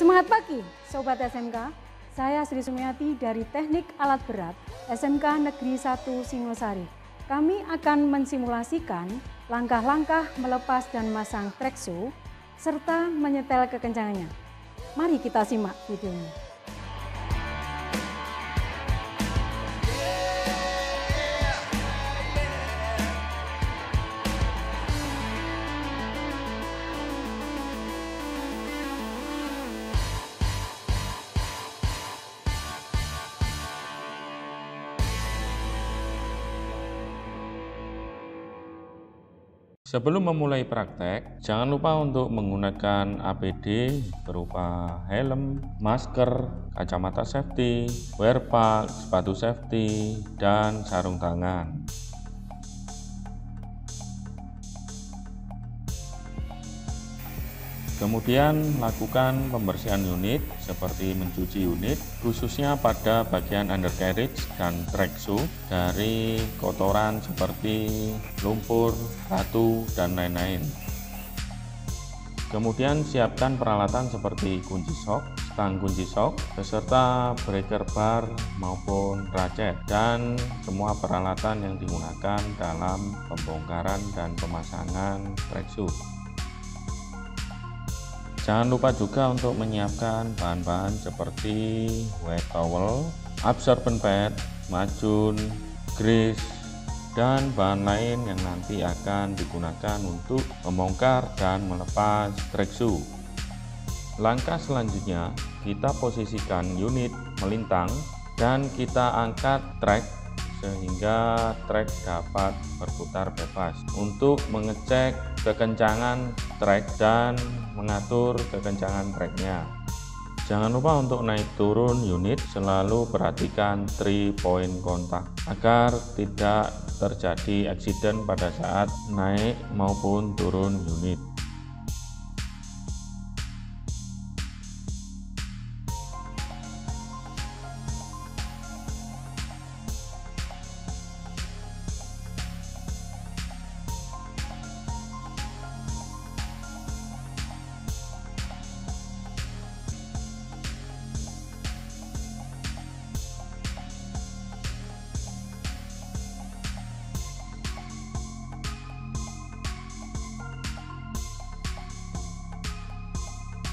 Semangat pagi Sobat SMK, saya Sri Sumiati dari Teknik Alat Berat SMK Negeri 1 Singosari. Kami akan mensimulasikan langkah-langkah melepas dan masang trekso serta menyetel kekencangannya. Mari kita simak videonya. Sebelum memulai praktek, jangan lupa untuk menggunakan APD berupa helm, masker, kacamata safety, wear pack, sepatu safety, dan sarung tangan. Kemudian lakukan pembersihan unit seperti mencuci unit khususnya pada bagian undercarriage dan trekso dari kotoran seperti lumpur, batu, dan lain-lain. Kemudian siapkan peralatan seperti kunci sok, stang kunci sok, beserta breaker bar maupun ratchet dan semua peralatan yang digunakan dalam pembongkaran dan pemasangan trekso. Jangan lupa juga untuk menyiapkan bahan-bahan seperti wet towel, absorbent pad, macun, grease, dan bahan lain yang nanti akan digunakan untuk membongkar dan melepas trekso. Langkah selanjutnya, kita posisikan unit melintang dan kita angkat trek sehingga trek dapat berputar bebas untuk mengecek kekencangan trek dan mengatur kekencangan treknya. Jangan lupa untuk naik turun unit selalu perhatikan 3 point kontak agar tidak terjadi accident pada saat naik maupun turun unit.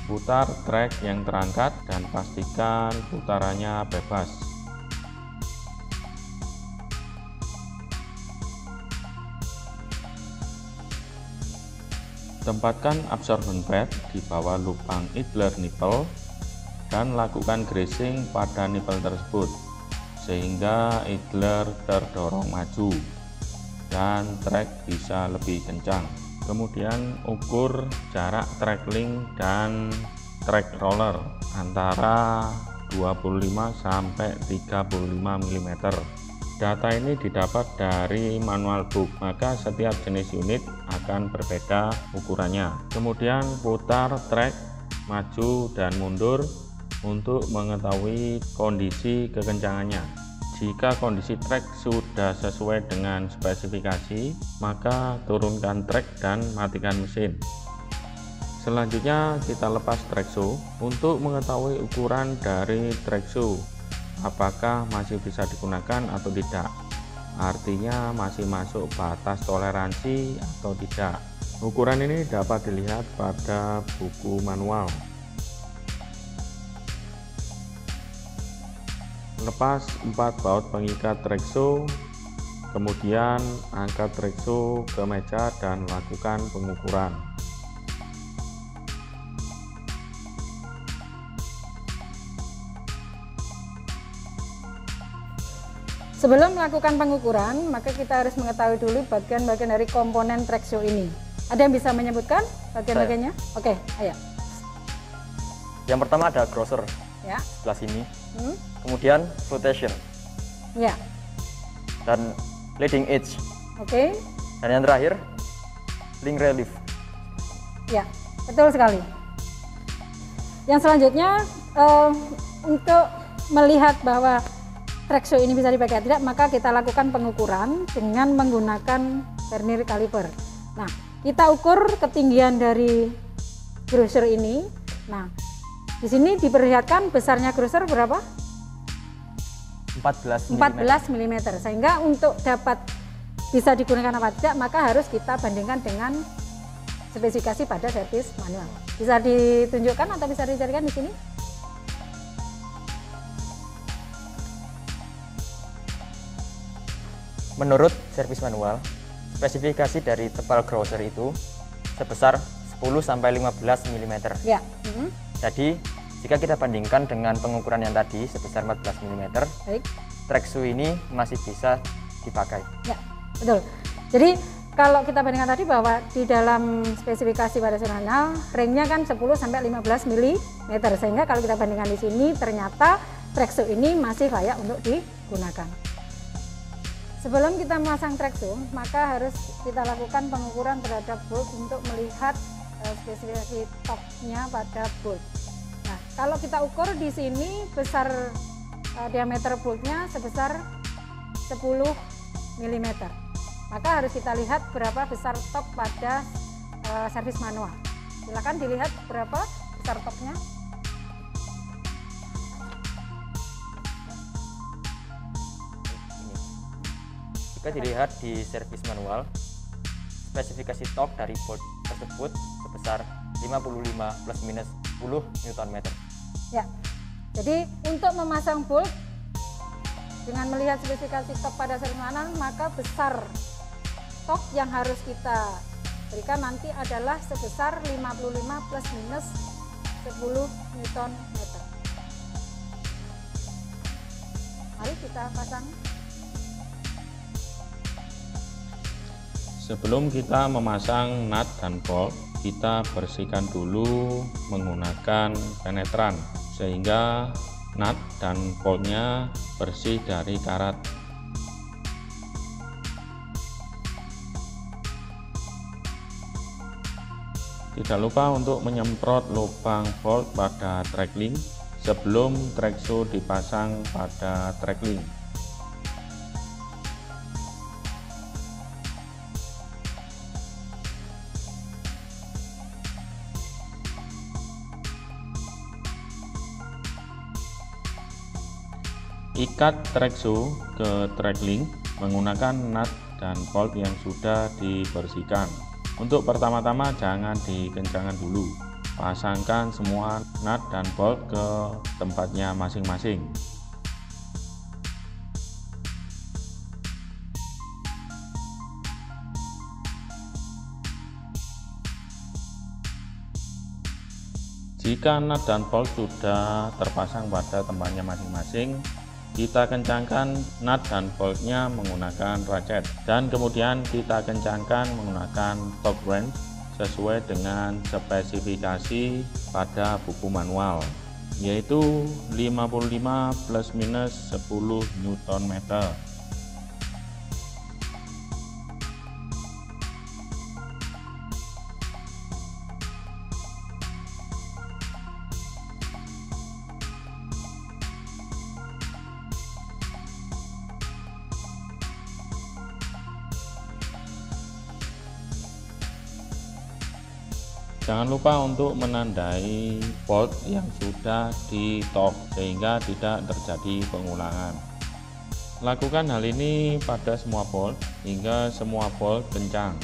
Putar trek yang terangkat dan pastikan putarannya bebas. Tempatkan absorbent pad di bawah lubang idler nipple dan lakukan greasing pada nipple tersebut sehingga idler terdorong maju dan trek bisa lebih kencang. Kemudian ukur jarak track link dan track roller antara 25 sampai 35 mm. Data ini didapat dari manual book, maka setiap jenis unit akan berbeda ukurannya. Kemudian putar track maju dan mundur untuk mengetahui kondisi kekencangannya. Jika kondisi trek sudah sesuai dengan spesifikasi, maka turunkan trek dan matikan mesin. Selanjutnya kita lepas trekso untuk mengetahui ukuran dari trekso, apakah masih bisa digunakan atau tidak. Artinya masih masuk batas toleransi atau tidak. Ukuran ini dapat dilihat pada buku manual. Lepas 4 baut pengikat trekso, kemudian angkat trekso ke meja dan lakukan pengukuran. Sebelum melakukan pengukuran, maka kita harus mengetahui dulu bagian-bagian dari komponen trekso ini. Ada yang bisa menyebutkan bagian-bagiannya? Oke, ayo. Yang pertama ada grosser, Ya. sebelah sini. Kemudian flotation. Ya. Dan leading edge. Oke. Dan yang terakhir link relief. Ya, betul sekali. Yang selanjutnya untuk melihat bahwa trekso ini bisa dipakai tidak, maka kita lakukan pengukuran dengan menggunakan vernier caliper. Nah, kita ukur ketinggian dari grosser ini. Nah, Di sini diperlihatkan besarnya grosser berapa? 14 mm. Sehingga untuk dapat bisa digunakan apa tidak, maka harus kita bandingkan dengan spesifikasi pada servis manual. Bisa ditunjukkan atau bisa dicarikan di sini? Menurut servis manual, spesifikasi dari tebal grosser itu sebesar 10-15 mm. Ya. Jadi jika kita bandingkan dengan pengukuran yang tadi sebesar 14 mm, Baik. track shoe ini masih bisa dipakai. Ya, betul. Jadi kalau kita bandingkan tadi bahwa di dalam spesifikasi pada manual ringnya kan 10-15 mm, sehingga kalau kita bandingkan di sini ternyata track shoe ini masih layak untuk digunakan. Sebelum kita memasang track shoe, maka harus kita lakukan pengukuran terhadap bolt untuk melihat spesifikasi torque-nya pada bolt. Nah, kalau kita ukur di sini besar diameter bolt-nya sebesar 10 mm. Maka harus kita lihat berapa besar torque pada servis manual. Silakan dilihat berapa besar torque-nya. Jika dilihat di servis manual, spesifikasi torque dari bolt tersebut sebesar 55 plus minus 10 Nm. Ya, jadi untuk memasang bolt dengan melihat spesifikasi torque pada servis manual, maka besar torque yang harus kita berikan nanti adalah sebesar 55 plus minus 10 Nm. Mari kita pasang. Sebelum kita memasang nut dan bolt, kita bersihkan dulu menggunakan penetran sehingga nut dan boltnya bersih dari karat. Tidak lupa untuk menyemprot lubang bolt pada track link sebelum track shoe dipasang pada track link. Ikat track shoe ke track link menggunakan nut dan bolt yang sudah dibersihkan. Untuk pertama-tama jangan dikencangkan dulu. Pasangkan semua nut dan bolt ke tempatnya masing-masing. Jika nut dan bolt sudah terpasang pada tempatnya masing-masing, kita kencangkan nut dan boltnya menggunakan ratchet dan kemudian kita kencangkan menggunakan torque wrench sesuai dengan spesifikasi pada buku manual, yaitu 55 plus minus 10 Nm. Jangan lupa untuk menandai bolt yang sudah di torque sehingga tidak terjadi pengulangan. Lakukan hal ini pada semua bolt hingga semua bolt kencang.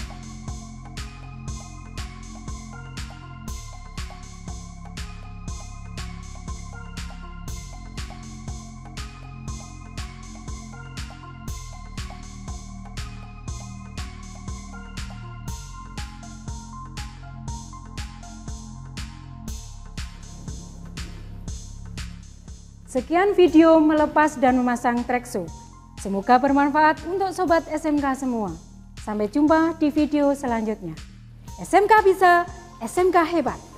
Sekian video melepas dan memasang track shoe. Semoga bermanfaat untuk sobat SMK semua. Sampai jumpa di video selanjutnya. SMK bisa, SMK hebat.